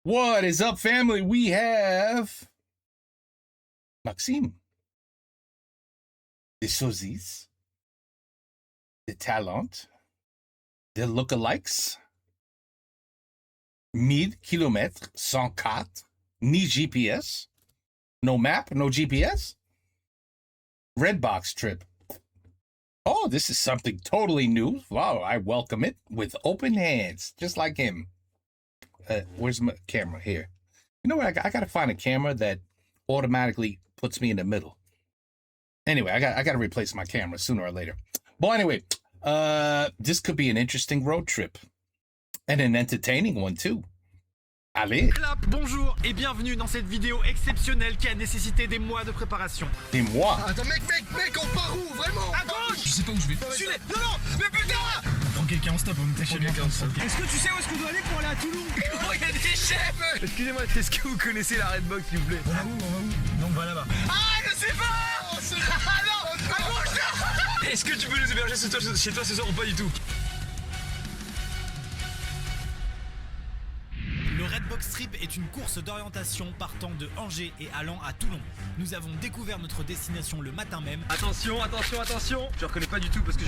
What is up, family? We have Maxime, the sosies, the talent, the lookalikes, 1000 kilomètres sans carte, ni GPS, no map, no GPS, Redbox trip. Oh, this is something totally new. Wow, I welcome it with open hands, just like him. Where's my camera? Here. You know what? I got to find a camera that automatically puts me in the middle. Anyway, I got to replace my camera sooner or later. But anyway, this could be an interesting road trip and an entertaining one too. Allez. Clap, bonjour et bienvenue dans cette vidéo exceptionnelle qui a nécessité des mois de préparation. Des mois. Attends, mec, on part où, vraiment? À gauche! Je sais pas où je vais. Suis-les! Non, mais putain! Prends quelqu'un en stop, on me chez quelqu'un en stop. Est-ce que tu sais où est-ce qu'on doit aller pour aller à Toulon? Oh, il y a des chefs! Excusez-moi, est-ce que vous connaissez la Redbox, s'il vous plaît? On va où? Non, on va là-bas. Ah, je sais pas! Oh, c'est... Ah non! À gauche! Est-ce que tu peux nous héberger chez toi ce soir ou pas du tout? Le Redbox Trip est une course d'orientation partant de Angers et allant à Toulon. Nous avons découvert notre destination le matin même. Attention! Je reconnais pas du tout parce que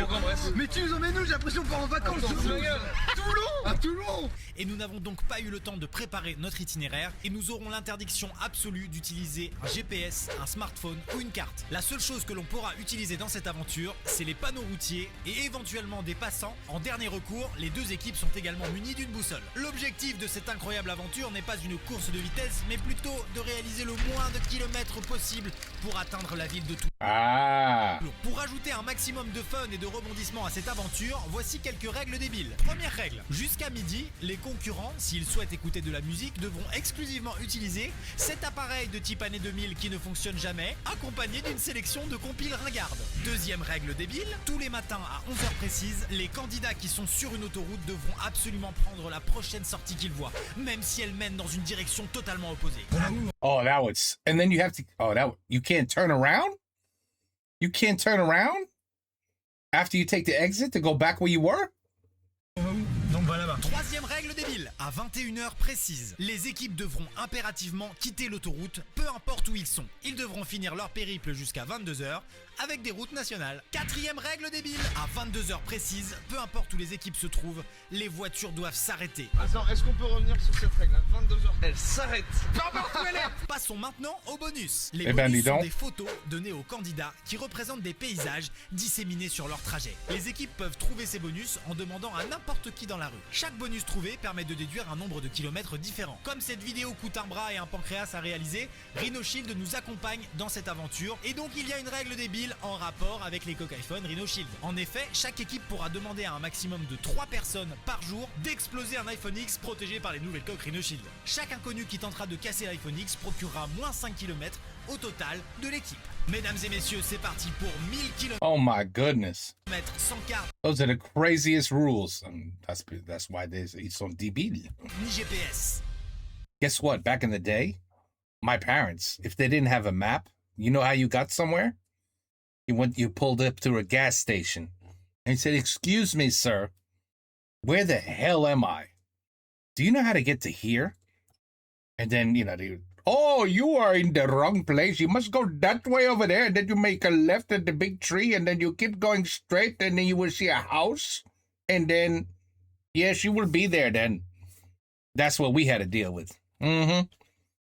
Mais tu nous emmènes où? J'ai l'impression qu'on part en vacances. Toulon! À Toulon! Et nous n'avons donc pas eu le temps de préparer notre itinéraire et nous aurons l'interdiction absolue d'utiliser un GPS, un smartphone ou une carte. La seule chose que l'on pourra utiliser dans cette aventure, c'est les panneaux routiers et éventuellement des passants. En dernier recours, les deux équipes sont également munies d'une boussole. L'objectif de cette incroyable aventure n'est pas une course de vitesse, mais plutôt de réaliser le moins de kilomètres possible pour atteindre la ville de Toulon. Ah. Pour ajouter un maximum de fun et de rebondissement à cette aventure, voici quelques règles débiles. Première règle, jusqu'à midi, les concurrents, s'ils souhaitent écouter de la musique, devront exclusivement utiliser cet appareil de type année 2000 qui ne fonctionne jamais, accompagné d'une sélection de compiles ringardes. Deuxième règle débile, tous les matins à 11h précises, les candidats qui sont sur une autoroute devront absolument prendre la prochaine sortie qu'ils voient, même si elle mène dans une direction totalement opposée. Oh, that was. And then you have to. Oh, you can't turn around. You can't turn around after you take the exit to go back where you were. Non, on va là-bas. Troisième règle débile, à 21h précises, les équipes devront impérativement quitter l'autoroute, peu importe où ils sont. Ils devront finir leur périple jusqu'à 22h avec des routes nationales. Quatrième règle débile, à 22h précises, peu importe où les équipes se trouvent, les voitures doivent s'arrêter. Attends, est-ce qu'on peut revenir sur cette règle à 22h? Elle s'arrête. Passons maintenant au bonus. Les Eh ben, bonus dis donc. sont des photos données aux candidats qui représentent des paysages disséminés sur leur trajet. Les équipes peuvent trouver ces bonus en demandant à n'importe qui dans la rue. Chaque bonus trouvé permet de déduire un nombre de kilomètres différents. Comme cette vidéo coûte un bras et un pancréas à réaliser, Rhino Shield nous accompagne dans cette aventure et donc il y a une règle débile en rapport avec les coques iPhone Rhino Shield. En effet, chaque équipe pourra demander à un maximum de 3 personnes par jour d'exploser un iPhone X protégé par les nouvelles coques Rhino Shield. Chaque inconnu qui tentera de casser l'iPhone X procurera moins 5 km au total de l'équipe. Mesdames et messieurs, c'est parti pour 1000 km Oh my goodness. sans carte Those are the craziest rules. That's why ils sont débiles. ni GPS. Guess what? Back in the day, my parents, if they didn't have a map, you know how you got somewhere? You pulled up to a gas station and you said, "Excuse me, sir, where the hell am I? Do you know how to get to here?" And then, they would, "Oh, you are in the wrong place. You must go that way over there. And then you make a left at the big tree and then you keep going straight and then you will see a house. And then, yes, you will be there then." That's what we had to deal with. Mm-hmm.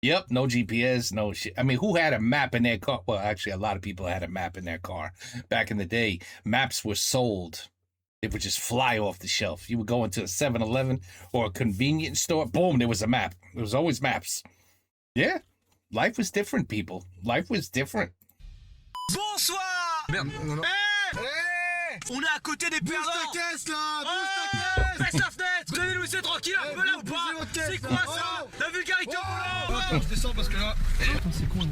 Yep, no GPS, no shit. I mean, who had a map in their car? Well, actually, a lot of people had a map in their car. Back in the day, maps were sold. It would just fly off the shelf. You would go into a 7-Eleven or a convenience store. Boom, there was a map. There was always maps. Yeah, life was different, people. Life was different. Bonsoir! Merde, non. On est à côté des perdants! Bouge ta caisse là! Oh, Bouge ta caisse! baisse la fenêtre! Vous allez nous laisser tranquille un peu là ou bougez pas? votre caisse. C'est quoi ça? Oh. La vulgarité au volant! Attends, je descends parce que là. Attends, c'est con,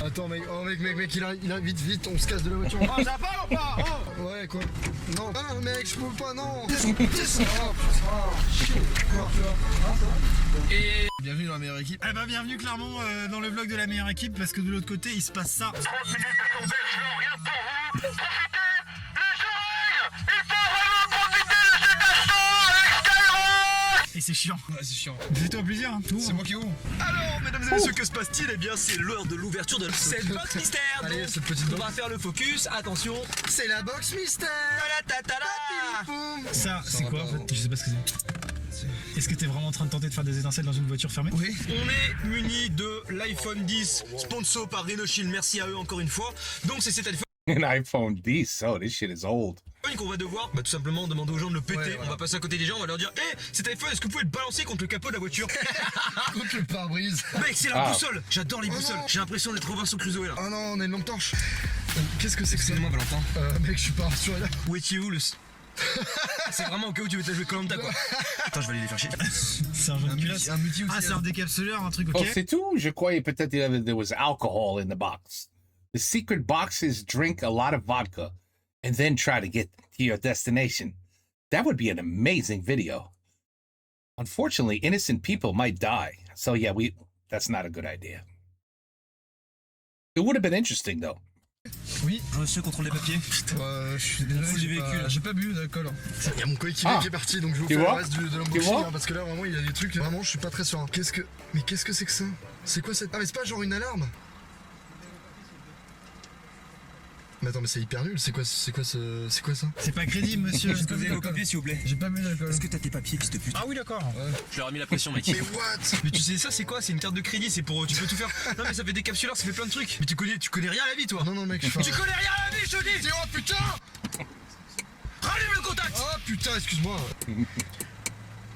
Attends, mec, oh mec, il a vite, on se casse de la voiture. Oh, ça va ou pas? Oh. Ouais, quoi? Non, ah, mec, je peux pas, non! Et Bienvenue dans la meilleure équipe. Eh ben bienvenue Clermont dans le vlog de la meilleure équipe parce que de l'autre côté il se passe ça. Et c'est chiant. Ouais, c'est chiant. Fais-toi plaisir, hein. C'est moi qui ouvre. Alors, mesdames et messieurs, que se passe-t-il? Eh bien, c'est l'heure de l'ouverture de cette box mystère. Allez, Donc, cette petite on box. va faire le focus. Attention. C'est la box mystère. Ta-ta-ta-ta. Ça, c'est va quoi pas, en fait? Je sais pas ce que c'est. Est-ce que t'es vraiment en train de tenter de faire des étincelles dans une voiture fermée? Oui. On est muni de l'iPhone 10, sponsor par Rhinoshield. Merci à eux encore une fois. Donc, c'est cet iPhone An iPhone 10. Oh, this shit is old. qu'on va devoir tout simplement demander aux gens de le péter. Ouais, voilà. On va passer à côté des gens, on va leur dire: hé, cet iPhone, est-ce que vous pouvez le balancer contre le capot de la voiture? Contre le pare-brise. Mec, c'est la Ah. boussole. J'adore les Oh boussoles. non. J'ai l'impression d'être Robinson Crusoe là. Oh non, on a une lampe torche. Qu'est-ce que c'est que ça? Excusez-moi, Valentin. Mec, je suis pas rassuré là. Où étiez-vous le. C'est vraiment au cas où tu veux te la jouer Koh-Lanta quoi. Attends, je vais aller les faire chier. C'est un jeu de culasse. Un multi aussi. Ah, c'est un décapsuleur, un truc, ok. Oh, c'est tout? Je croyais peut-être there was alcohol in the box. The secret box is drink a lot of vodka and then try to get to your destination. That would be an amazing video. Unfortunately, innocent people might die. So yeah, that's not a good idea. It would have been interesting though. Oui. Monsieur, contrôle les papiers. Je suis désolé, fout du véhicule. j'ai pas bu d'alcool. Il y a mon coéquipier Ah. qui est parti, donc je vais vous Tu faire vois le reste de Tu l'unboxing, vois hein, parce que là vraiment il y a des trucs, vraiment je suis pas très serein. Mais qu'est-ce que c'est que ça? C'est quoi cette... Ah mais c'est pas genre une alarme? Mais attends, mais c'est hyper nul, c'est quoi ça? C'est pas crédible, monsieur. Est-ce que vous avez vos papiers s'il vous plaît? J'ai pas bu d'alcool. Est-ce que t'as tes papiers, fils de pute? Ah oui, d'accord. Je leur ai mis la pression, mec. Mais what? Mais tu sais ça c'est quoi? C'est une carte de crédit, c'est pour tu peux tout faire. Non mais ça fait des capsuleurs, ça fait plein de trucs. Mais tu connais rien à la vie toi. Non mec, Tu connais rien à la vie, je te dis. Oh putain! Rallume le contact. Oh putain, excuse-moi.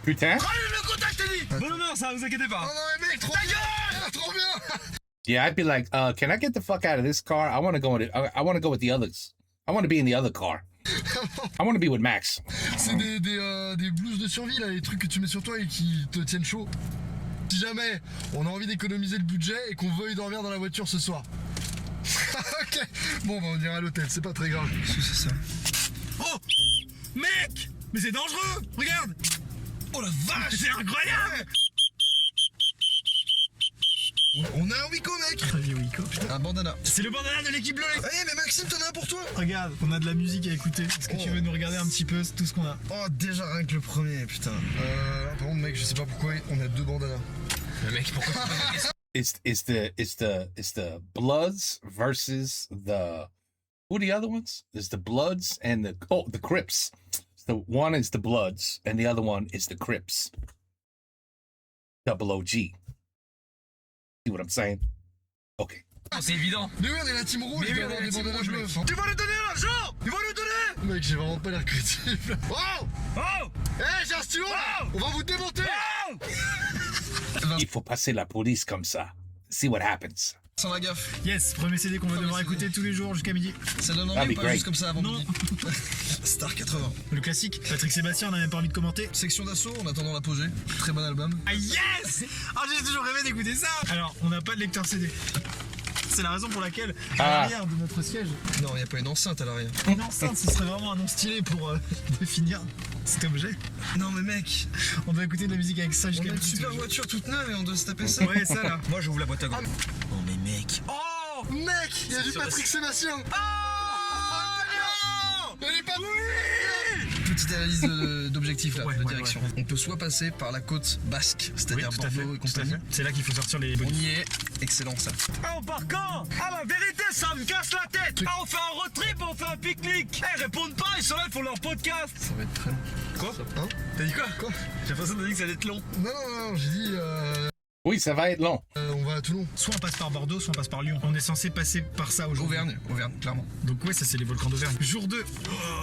Putain? Rallume le contact, t'as dit. Bon honneur, ça, vous inquiétez Oh pas. non mais mec, trop Ta bien! gueule. Ah, trop bien! Yeah, I'd be like, can I get the fuck out of this car? I want to go with the others. I want to be in the other car. I want to be with Max. C'est des blouses de survie là, les trucs que tu mets sur toi et qui te tiennent chaud. Si jamais on a envie d'économiser le budget et qu'on veuille dormir dans la voiture ce soir. Ok, bon bah on ira à l'hôtel, c'est pas très grave. C'est ça. Oh, mec, mais c'est dangereux. Regarde. Oh la vache, c'est incroyable. On a un Wico mec. Très vieux Wico. Un bandana. C'est le bandana de l'équipe bleue. Eh mais Maxime, t'en as un pour toi. Regarde, on a de la musique à écouter. Est-ce que tu Oh. veux nous regarder un petit peu tout ce qu'on a? Oh déjà rien que le premier, putain. Par contre mec, je sais pas pourquoi on a deux bandanas. Mais mec, pourquoi tu poses la question? It's the Bloods versus the who are the other ones? There's the Bloods and the Crips. The one is the Bloods and the other one is the Crips. Double OG. See what I'm saying? Okay. C'est évident. Mais oui, on est la team rouge, Mais il oui, doit on est avoir la des team bandanas rouge, bleus. mec. Tu vas lui donner l'argent. Tu vas lui donner. Mec, j'ai vraiment pas l'air créatif là. Oh. Oh. Eh, j'ai un stylo là. On va vous démonter. Il faut passer la police comme ça. See what happens. Sans la gaffe. Yes, premier CD qu'on va Premier devoir CD. écouter tous les jours jusqu'à midi. Ça donne That'd envie be ou pas great. juste comme ça avant Non. midi? Star 80. Le classique. Patrick Sébastien, on n'a même pas envie de commenter. Section d'assaut en attendant l'apogée. Très bon album. Ah yes. Ah, j'ai toujours rêvé d'écouter ça. Alors, on n'a pas de lecteur CD. C'est la raison pour laquelle, à Ah. l'arrière de notre siège, Non, y a pas une enceinte à l'arrière. une enceinte, ce serait vraiment un nom stylé pour définir cet objet. Non mais mec, On doit écouter de la musique avec ça on a jusqu'à une midi. super voiture toute neuve et on doit se taper ça. Ouais, ça là. Moi j'ouvre la boîte à gants. Oh mais mec. Oh mec, il y a du sur la- Patrick Sébastien. Oh Elle est pas Petite analyse d'objectif là, Ouais, de ouais, direction. ouais. On peut soit passer par la côte basque, Oui, c'est-à-dire tout à fait, Bordeaux et tout à compagnie. fait. C'est là qu'il faut sortir les On bonus. y est, excellent ça. Ah, on part quand? Ah la vérité ça me casse la tête. Ah on fait un road trip, on fait un pique-nique. Eh répondent pas, ils sont là, ils font leur podcast. Ça va être très long. Quoi? Hein? T'as dit quoi? Quoi? J'ai l'impression que t'as dit que ça allait être long. Non, j'ai dit Oui, ça va être long. on va à Toulon. Soit on passe par Bordeaux, soit on passe par Lyon. On est censé passer par ça aujourd'hui. Auvergne, clairement. Donc ouais, ça c'est les volcans d'Auvergne. Jour 2.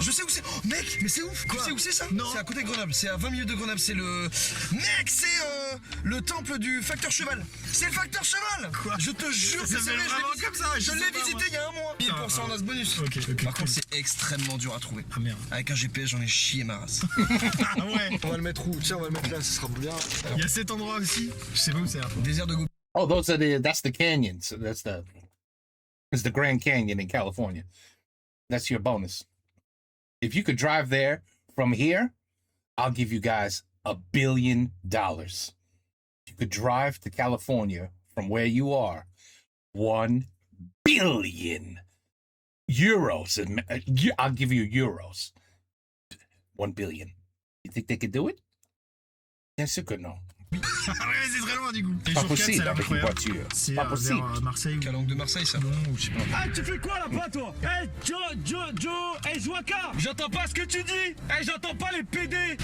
Je sais où c'est. Oh, mec, mais c'est ouf. Quoi? Tu sais où c'est ça? Non. C'est à côté de Grenoble. C'est à 20 minutes de Grenoble. C'est le. Mec, c'est le temple du facteur cheval. C'est le facteur cheval. Quoi? Je te jure, Ça c'est s'appelle sérieux, vraiment je l'ai comme ça, je Je sais l'ai pas, visité moi. il y a un mois. 1000% on a ce bonus. Ok, Par cool. contre, c'est extrêmement dur à trouver. Ah merde. Avec un GPS, j'en ai chié ma race. Ah ouais. On va le mettre où? Tiens, on va le mettre là, ce sera bien. Il y a cet endroit aussi. Je sais pas où c'est. Hein. Désert de Gobi. Oh, that's the canyons. It's the Grand Canyon in California. That's your bonus. If you could drive there from here, I'll give you guys $1 billion. You could drive to California from where you are, 1 billion euros. I'll give you euros. 1 billion. You think they could do it? Bien sûr que non. Ah ouais, c'est très loin du coup. Et Pas jour 4, ça a possible l'air avec une incroyable. voiture. C'est Pas possible. vers Marseille. La langue de Marseille, ça. Bon, ou je sais pas. Ah, tu fais quoi là-bas, toi? Eh, Joe, eh, Joaka! J'entends pas ce que tu dis! Eh, j'entends pas les PD! Ouais,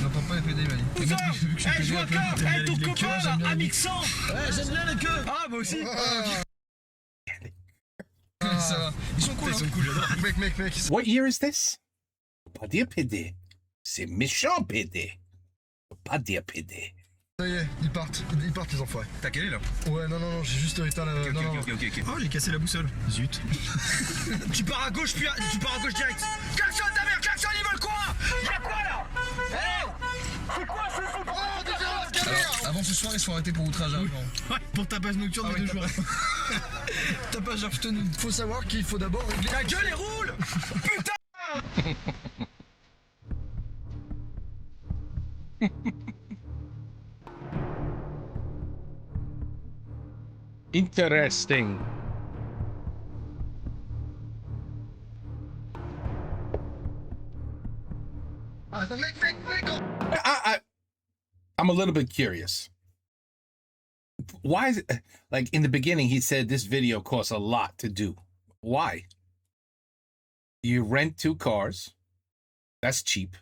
n'entends pas les PD, il m'a dit. Cousin! Vu que je suis Eh, PD un peu, Joaka! t'aimes bien Eh, ton les copain queues, j'aime là, bien les- Amixan! Eh, j'aime bien les queues! Ah, moi aussi! Ça va. Ils sont cool, hein. j'adore. Mec. What year is this? Faut pas dire PD. C'est méchant PD. Faut pas dire PD. Ça y est, ils partent les enfoirés. T'as quel est là? Ouais, non, j'ai juste éteint la... non. Ok. Oh, j'ai cassé la boussole. Zut. Tu pars à gauche, puis tu pars à gauche direct! Klaxon ta mère, klaxon, ils veulent quoi? Y'a quoi là? Eh! C'est quoi ce truc? Oh, déjà, la galère. Alors, avant ce soir, ils sont arrêtés pour outrage à agent. Ouais, pour tapage nocturne Ah de ouais, 2 jours. Tapage afternoon. Faut savoir qu'il faut d'abord régler... Ta gueule et roule! Putain! Interesting. Ah, mec. I'm a little bit curious. Why is it like in the beginning he said this video costs a lot to do? Why? You rent 2 cars. That's cheap.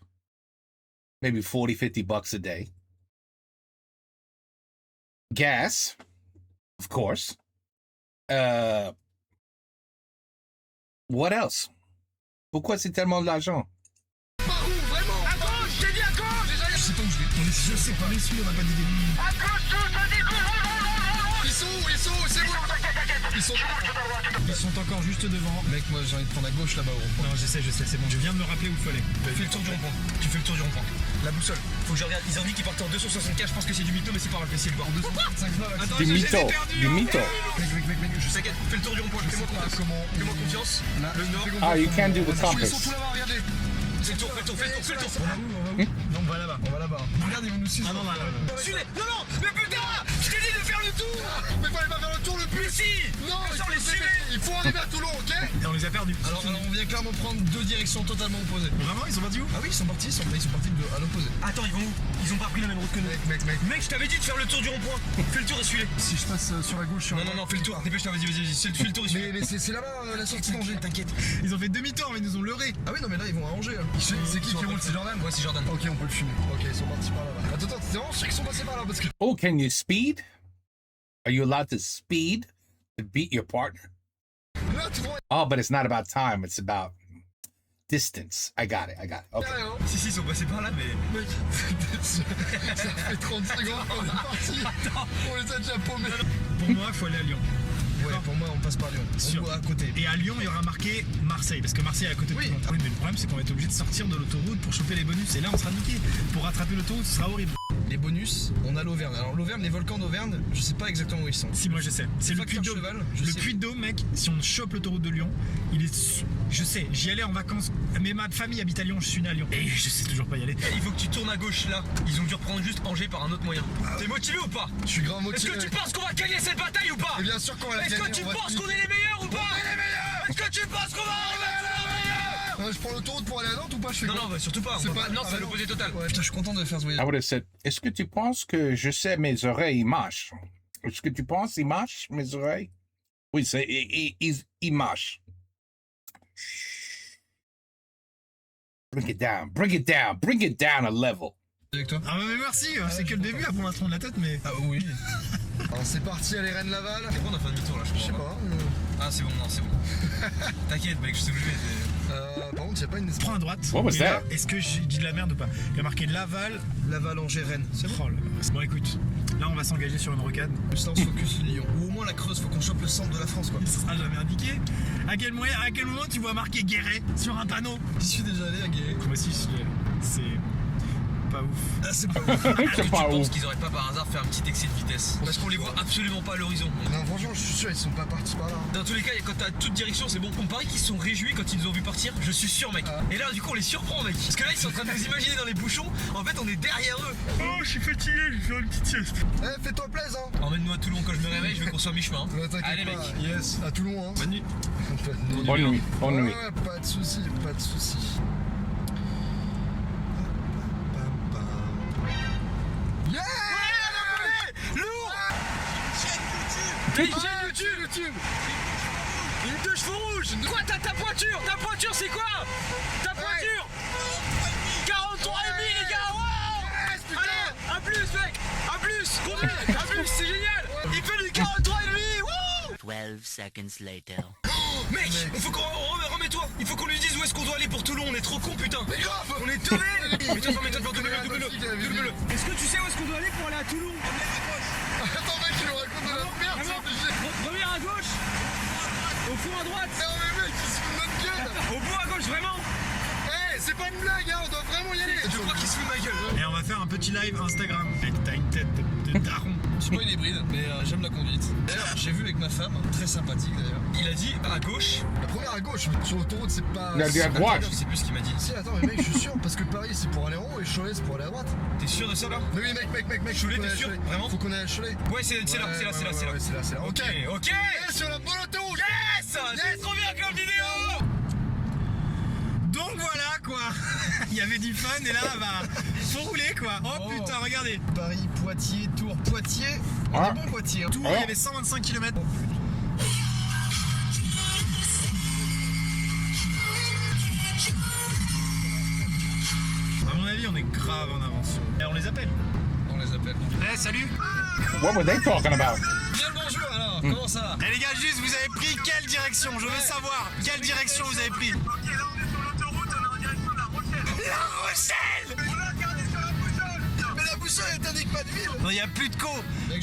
Maybe 40, 50 bucks a day. Gas, of course. What else? Pourquoi c'est tellement d'argent? Par où, vraiment? À gauche, je t'ai dit à gauche! Je sais pas où je vais. Je sais pas, on est sûr, on a pas d'idée. À gauche, tous, vas-y, roule! Ils sont où? C'est bon. Ils sont encore juste devant. Mec, moi j'ai envie de prendre à gauche là-bas au rond-point. Non, je sais, c'est bon. Je viens de me rappeler où il fallait. Fais le tour du rond-point. Tu fais le tour du rond-point. La boussole. Faut que je regarde. Ils ont dit qu'ils partaient en 264. Je pense que c'est du mytho, mais c'est pas grave. Essayez de voir. 265 Attends, Du je les ai mytho. perdus, Du hein. mytho. Mec, je t'inquiète. Fais le tour du rond-point. Fais-moi confiance. Fais-moi confiance. Le nord. Ah, you can't do the Ils sont compass. tous là-bas, regardez. Fais le tour. On va où? Non, on va là-bas. On va là-bas. Regarde, ils vont nous suivre. Ah non, non. Suis-les! Non, mais putain! Je t'ai dit de faire le tour! Mais fallait pas faire le tour le plus. Mais si! Non, Sans les suivre! il faut arriver à Toulon, ok? Et on les a perdus. Alors, on vient clairement prendre 2 directions totalement opposées. Vraiment, ils sont partis où? Ah oui, ils sont partis à l'opposé. Attends, ils vont où? Ils ont pas pris la même route que nous. Mec. Mec, je t'avais dit de faire le tour du rond-point. Fais le tour et suis-les. Si je passe sur la gauche, sur la... Non, fais le tour. Dépêche-toi, vas-y. Fais le tour et suis-les. Mais c'est là-bas la sortie d'Angers. T'inquiète. Ils ont fait demi-tour, mais ils nous ont leurrés. Ah oui, non, mais là, ils vont à Angers. Là. C'est qui roule? C'est Jordan? Ouais, c'est Jordan. Ok, on peut le fumer. Ok, ils sont partis par là-bas. Attends, c'est vraiment sûr qu'ils sont passés par là parce que... Oh, can you speed? Are you allowed to speed to beat your partner? Là, tu vois, Oh, but it's not about time. It's about distance. I got it. Okay. Si, ils sont passés par là, mais. mec, ça fait 30 secondes qu'on est parti. On les a déjà paumés. Pour moi, il faut aller à Lyon. Ouais, pour moi, on passe par Lyon. Sûr. On va à côté. Et à Lyon, il y aura marqué Marseille, parce que Marseille est à côté de Oui. Toulon. Oui, mais le problème, c'est qu'on va être obligé de sortir de l'autoroute pour choper les bonus. Et là, on sera niqué. Pour rattraper l'autoroute, ce sera horrible. Les bonus, on a l'Auvergne. Alors, l'Auvergne, les volcans d'Auvergne, je sais pas exactement où ils sont. Si, moi je sais. C'est le Facteur Puy de Dôme. Cheval, je Le sais. Puy de Dôme, mec, si on chope l'autoroute de Lyon, il est. Je sais, j'y allais en vacances, mais ma famille habite à Lyon, je suis né à Lyon. Et je sais toujours pas y aller. Il faut que tu tournes à gauche là. Ils ont dû reprendre juste Angers par un autre moyen. T'es motivé ou pas? Je suis grave Est-ce motivé. que tu penses qu'on va gagner cette bataille ou pas? Et bien sûr qu'on va la Est-ce gagner. que tu on va penses te qu'on est les meilleurs ou pas? On est les meilleurs! Est-ce que tu penses qu'on va arriver à les meilleurs? Je prends l'autoroute pour aller à Nantes ou pas? Je fais Non, quoi? bah surtout pas. C'est On va pas- Non, ah, c'est non. l'opposé total. Ouais. Putain, je suis content de faire ce voyage. I would have said, est-ce que tu penses que je sais mes oreilles marchent? Est-ce que tu penses ils marchent, mes oreilles? Oui, c'est, ils marchent. Bring it down a level. Avec toi? Ah, mais merci, c'est que le début, après on va te rendre la tête, mais. Ah oui. Alors c'est parti, allez Rennes Laval. C'est bon, on a fait un demi-tour là, je Je sais crois. pas. Ah, c'est bon, non, c'est bon. T'inquiète, mec, je sais où je vais. Par contre, il n'y a pas une... Prends à droite. What was Et là, that? est-ce que j'ai dit de la merde ou pas? Il y a marqué Laval. Laval, Angers, Rennes. C'est bon. Oh là là. Bon, écoute, là on va s'engager sur une rocade. Le silence focus Lyon. Ou au moins la Creuse, faut qu'on chope le centre de la France quoi. Il sera jamais indiqué. À quel moment tu vois marqué Guéret sur un panneau? J'y suis déjà allé à Guéret. Moi aussi, c'est pas ouf. Ah, c'est pas ouf. Est-ce que tu pas penses ouf. qu'ils auraient pas par hasard fait un petit excès de vitesse? Parce qu'on les voit absolument pas à l'horizon. Non, franchement, je suis sûr, ils sont pas partis par là. Dans tous les cas, quand t'as toute direction, c'est bon. On parie qu'ils se sont réjouis quand ils nous ont vu partir. Je suis sûr, mec. Et là, du coup, on les surprend, mec. Parce que là, ils sont en train de nous imaginer dans les bouchons. En fait, on est derrière eux. Oh, je suis fatigué, je vais faire une petite sieste. Eh, fais-toi plaisir, hein. Emmène-nous à Toulon quand je me réveille. Je veux qu'on soit à mi-chemin. Ne t'inquiète Allez, mec. pas. Yes. À Toulon, hein. Bonne nuit. Bonne nuit. Bonne nuit. Ouais, pas de soucis, pas de soucis. T'as une chaîne YouTube. YouTube. Une 2 chevaux rouges. Quoi, t'as ta pointure? Ta pointure, c'est quoi? Ta pointure 43,5 les gars. Wow. Alors, un plus mec. Un plus. Combien? Un plus, c'est génial. Il fait du 43,5. Wouh. 12 seconds later. Mec, il faut qu'on remets-toi. Il faut qu'on lui dise où est-ce qu'on doit aller pour Toulon. On est trop cons, putain. Mais grave. On est teubés. Mets-toi, double-le. Est-ce que tu sais où est-ce qu'on doit aller pour aller à Toulon? Attends mec, il nous raconte de la merde, c'est obligé. Première à gauche. Au fond à droite. Non mais mec, il se fout de notre gueule. Au bout à gauche, vraiment. Eh, c'est pas une blague, hein, on doit vraiment y aller. Je crois qu'il se fout de ma gueule. Et on va faire un petit live Instagram. Mec, t'as une tête de daron. Je suis pas une hybride, mais j'aime la conduite. D'ailleurs, j'ai vu avec ma femme, très sympathique d'ailleurs. Il a dit à gauche. La première à gauche, mais sur l'autoroute c'est pas... Il a dit à droite. Je sais plus ce qu'il m'a dit. Si, attends, mais mec, je suis sûr, parce que Paris c'est pour aller en haut et Cholet c'est pour aller à droite. T'es sûr de ça là? Mais oui, mec, Cholet, faut qu'on t'es aille à sûr? Cholet. Vraiment? Faut qu'on aille à Cholet. Ouais, c'est là. Ouais, c'est là. Ok. Et sur la bonne autoroute. Yes! C'est trop bien comme vidéo! Donc voilà quoi. Il y avait du fun et là bah faut rouler quoi. Oh putain, regardez. Paris, Poitiers, Tours. Poitiers, on Ah. est bon Poitiers. Hein. Tours, il y avait 125 km. À mon avis, on est grave en avance. Et on les appelle. On les appelle. Eh, salut. What were they talking about? Bien le bonjour alors, comment ça va? Eh les gars, juste vous avez pris quelle direction? Je veux savoir quelle direction vous avez pris. Ok, là on est sur l'autoroute, on est en direction de La Rochelle. La Rochelle. On a regardé sur la boussole. Mais la boussole elle t'indique pas de ville. Non, il y a plus de co.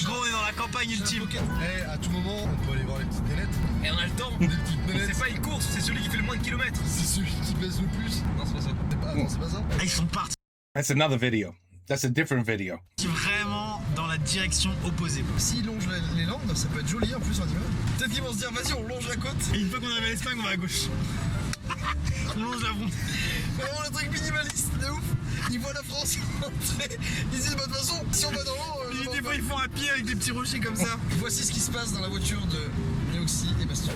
Gros, on est dans la campagne ultime. Eh, à tout moment, on peut aller voir les petites nénettes. Et on a le temps. Des petites C'est nénettes. pas une course, c'est celui qui fait le moins de kilomètres. C'est celui qui baisse le plus. Non, c'est pas ça. Non, c'est pas ça. Ah, ils sont partis That's another video. That's a different video. vraiment dans la direction opposée. quoi. S'ils longent les Landes, ça peut être joli en plus en immeuble. Peut-être qu'ils vont se dire, vas-y, on longe la côte. Et une fois qu'on arrive à l'Espagne, on va à gauche. On longe la frontière. Vraiment le truc minimaliste, de ouf. Ils voient la France entrer. Ils disent, bah de toute façon, si on va dans l'eau. Des fois, ils font à pied avec des petits rochers comme ça. Voici ce qui se passe dans la voiture de Néoxy et Bastien.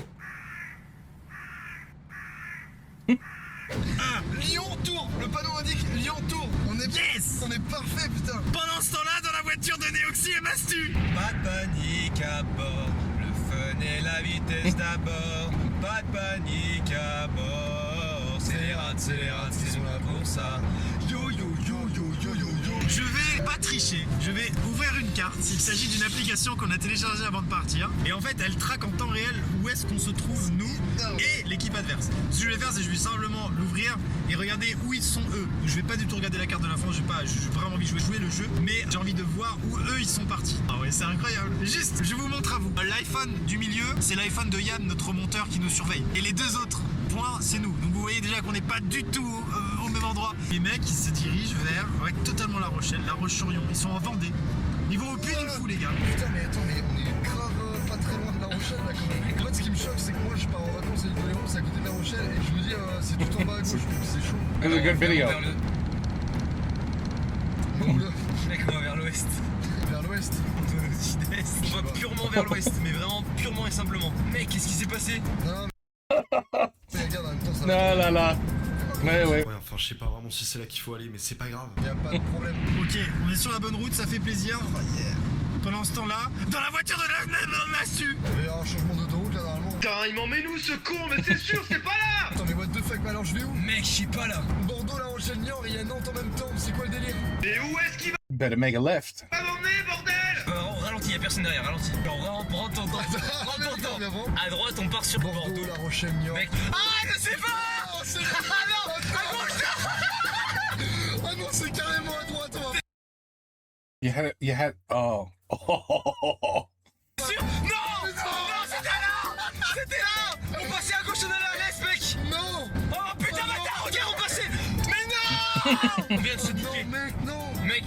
Lyon-Tours, le panneau indique Lyon-Tours. On est Yes. on est parfait, putain. Pendant ce temps-là, dans la voiture de Néoxy et Mastu. Pas de panique à bord, le fun et la vitesse d'abord. Pas de panique à bord, c'est les rats, qui sont là pour ça. Yo yo yo yo yo yo yo. Je vais pas tricher, je vais ouvrir une carte. Il s'agit d'une application qu'on a téléchargée avant de partir. Et en fait, elle traque en temps réel où est-ce qu'on se trouve, nous et l'équipe adverse. Ce que je vais faire, c'est que je vais simplement l'ouvrir et regarder où ils sont eux. Je vais pas du tout regarder la carte de la France, j'ai vraiment envie de jouer le jeu, mais j'ai envie de voir où eux ils sont partis. Ah ouais, c'est incroyable. Juste, je vous montre à vous. L'iPhone du milieu, c'est l'iPhone de Yann, notre monteur qui nous surveille. Et les deux autres points, c'est nous. Donc vous voyez déjà qu'on n'est pas du tout au même endroit. Les mecs, ils se dirigent vers totalement La Rochelle, La Roche-sur-Yon. Ils sont en Vendée. Ils vont au Puy du Fou, les gars. Putain, mais attends, mais on est grave pas très loin de La Rochelle là quand même. En fait, ce qui me choque, c'est que moi je pars en vacances à l'île de Léon, c'est à côté de La Rochelle, et je me dis, c'est tout en bas à gauche, donc c'est chaud. It was a good video. Donc là, Mec, on va vers l'ouest. vers l'ouest. On va purement vers l'ouest, mais vraiment purement et simplement. Mec, qu'est-ce qui s'est passé? Non, mais regarde, en même temps, ça No, no, no. Ouais, ouais. Ouais, enfin, je sais pas vraiment si c'est là qu'il faut aller, mais c'est pas grave. y a pas de problème. Ok, on est sur la bonne route, ça fait plaisir. Pendant ce temps-là, dans la voiture de la Mastu. Il y a un changement d'autoroute là normalement. Putain, il m'emmène où ce con? Mais c'est sûr, c'est pas là! Attends, mais what the fuck, mais alors je vais où? Mec, je suis pas là. Bordeaux, La Rochelle, Niort, et il y a Nantes en même temps, c'est quoi le délire? Et où est-ce qu'il Better make a left. va m'emmener, bordel? On ralentit, y'a personne derrière, ralentis. On rentre en temps. Viens voir. À droite, on part sur Bordeaux, Bordeaux. La Rochelle, Niort. Mec. Ah, je sais pas! Oh, c'est Ah non! À gauche! Ah non, c'est carrément à droite, on va. You had, oh. Sûr? Non! Non, c'était là! C'était là! On passait à gauche, on allait à l'est, mec! Non! Oh putain, bâtard, regarde, on passait! Mais non! On vient de se Non, niquer. mec, non! Mec,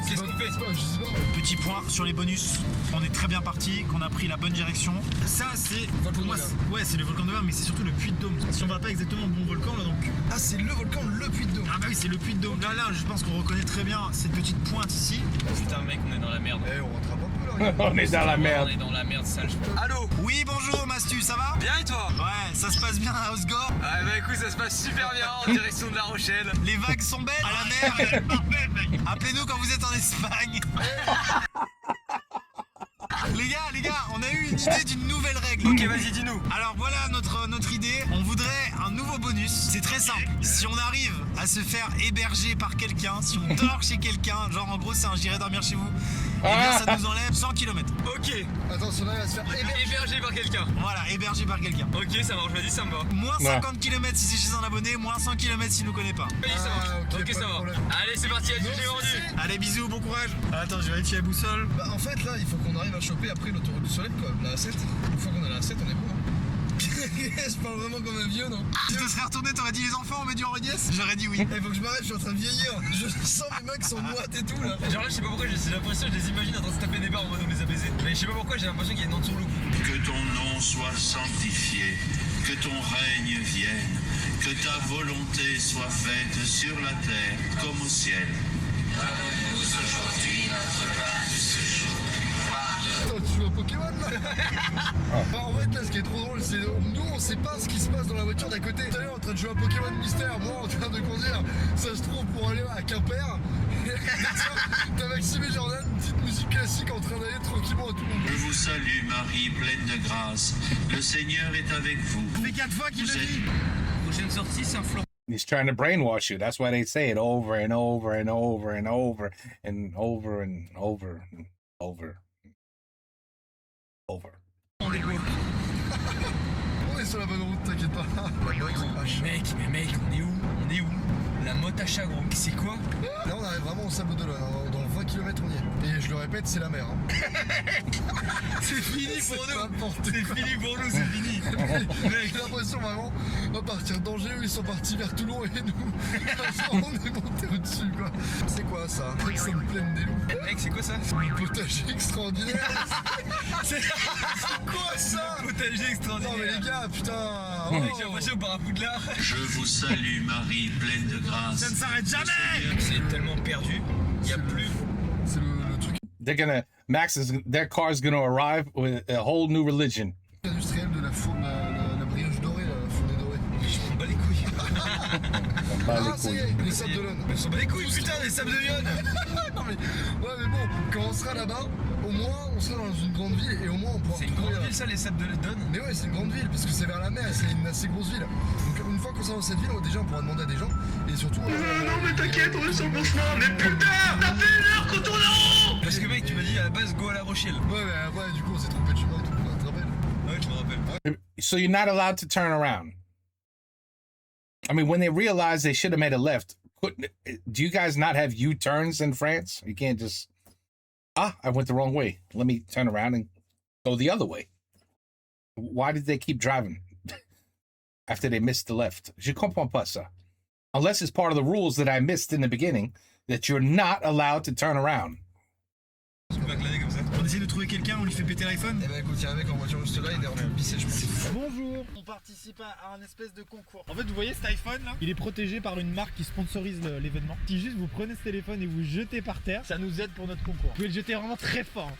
qu'est-ce qu'on fait? Je sais pas. Petit point sur les bonus. On est très bien parti, qu'on a pris la bonne direction. Ça, c'est pour moi, ouais, c'est le volcan de Verre, mais c'est surtout le Puy de Dôme. Si on va pas exactement au bon volcan là, donc. Ah, c'est le volcan, le Puy de Dôme. Ah bah oui, c'est le Puy de Dôme. Là, je pense qu'on reconnaît très bien cette petite pointe ici. Putain, mec, on est dans la merde. Eh, on rattrape un peu là. On est dans la On merde. est dans la merde sale, je crois. Allô? Oui, bonjour Mastu, ça va? Bien et toi? Ouais, ça se passe bien à Osgore. Ah bah écoute, ça se passe super bien en direction de La Rochelle. Les vagues sont belles à la mer. Appelez-nous quand vous êtes en Espagne. Les gars, on a eu une idée d'une nouvelle règle. Ok, vas-y, dis-nous. Alors voilà notre idée. On voudrait un nouveau bonus. C'est très simple. Si on arrive à se faire héberger par quelqu'un, si on dort chez quelqu'un, genre en gros c'est un j'irai dormir chez vous, et bien ça nous enlève 100 km. Ok, Attends, si on arrive à se faire hébergé par quelqu'un. Voilà, hébergé par quelqu'un. Ok, ça marche, vas-y, ça me va. Moins 50 km si c'est chez un abonné, moins 100 km s'il nous connaît pas. Vas-y, ça marche. ok, Ok, pas ça de va. problème. Allez, c'est parti, la j'ai vendu. Allez, bisous, bon courage. Attends, je vérifie la boussole. Bah, en fait, là, il faut qu'on arrive à choper après l'autoroute du soleil, quoi. La A7. Une fois qu'on a la A7, on est bon. Hein. Je parle vraiment comme un vieux, non? Si tu te serais retourné, t'aurais dit les enfants, on met du Henri-Diès? J'aurais dit oui. Il faut que je m'arrête, je suis en train de vieillir. Je sens mes mains qui sont moites et tout, là. Genre là, je sais pas pourquoi, j'ai l'impression, je les imagine en train de se taper des barres en mode on les a baisés. Mais je sais pas pourquoi, j'ai l'impression qu'il y a une entourloupe. Que ton nom soit sanctifié, que ton règne vienne, que ta volonté soit faite sur la terre comme au ciel. Donne-nous aujourd'hui notre pain de ce jour. Attends, tu joues à Pokémon là? Bah, en fait là ce qui est trop drôle c'est nous on sait pas ce qui se passe dans la voiture d'à côté. Tout à l'heure en train de jouer à Pokémon Mystère, moi en train de conduire, ça se trouve pour aller à Quimper. T'as Maxime et Jordan, une petite musique classique en train d'aller tranquillement à tout le monde. Je vous salue Marie, pleine de grâce. Le Seigneur est avec vous. Ça fait 4 fois qu'il Vous le êtes dit. Prochaine sortie, c'est un flop. He's trying to brainwash you. That's why they say it over and over and over and over and over and over and over. Over. On est sur la bonne route, t'inquiète pas. Mais mec, on est où? La motte à chat, gros. C'est quoi? Là on arrive vraiment au Sable d'Olonne, hein. Dans 20 km on y est. Et je le répète, c'est la mer. Hein. C'est fini pour nous. N'importe C'est quoi. fini pour nous, c'est fini. J'ai l'impression vraiment, on va partir d'Angers, eux ils sont partis vers Toulon et nous, on est monté au-dessus quoi. C'est quoi ça? Ça me plaît des loups. Mec, c'est quoi ça? Un potager extraordinaire. C'est quoi ça? Potager Non extraordinaire. mais les gars, putain. Mec, j'ai l'impression au Parapoudlard. Je vous salue Marie, pleine de grâce. Ça ne s'arrête jamais. C'est tellement perdu. Il y a plus. C'est le truc Their car's gonna arrive with a whole new religion. industriel de la faune, la brioche dorée, la fondée dorée. Je m'en bats les couilles. Ah ça y est, les Sables d'Olonne. On s'en bat les couilles, putain, les sables de Lyon. Non mais, ouais mais bon, quand on sera là-bas, au moins on sera dans une grande ville et au moins on pourra C'est une retrouver grande ville, ça, les sables de Lyon. Mais ouais, c'est une grande ville parce que c'est vers la mer et c'est une assez grosse ville. Donc une fois qu'on sera dans cette ville, déjà on pourra demander à des gens et surtout. Non mais t'inquiète, on est sur le bon chemin. Mais putain, ça fait 1 heure qu'on tourne en rond. Parce que mec, tu m'as dit à la base go à La Rochelle. Ouais, mais après, du coup, on s'est trompé de chemin et tout, tu te rappelles? Ouais, je me rappelle. So you're not allowed to turn around. I mean, when they realized they should have made a left, do you guys not have U-turns in France? You can't just, I went the wrong way. Let me turn around and go the other way. Why did they keep driving after they missed the left? Je comprends pas ça. Unless it's part of the rules that I missed in the beginning, that you're not allowed to turn around. Tu peux glaner comme ça. On essaie de trouver quelqu'un, on lui fait péter l'iPhone. Eh ben écoute, il y a un mec en voiture juste là, il est en train de pisser, je pense. Bonjour, on participe à un espèce de concours. En fait, vous voyez cet iPhone là, il est protégé par une marque qui sponsorise l'événement. Si juste vous prenez ce téléphone et vous jetez par terre, ça nous aide pour notre concours. Vous pouvez le jeter vraiment très fort.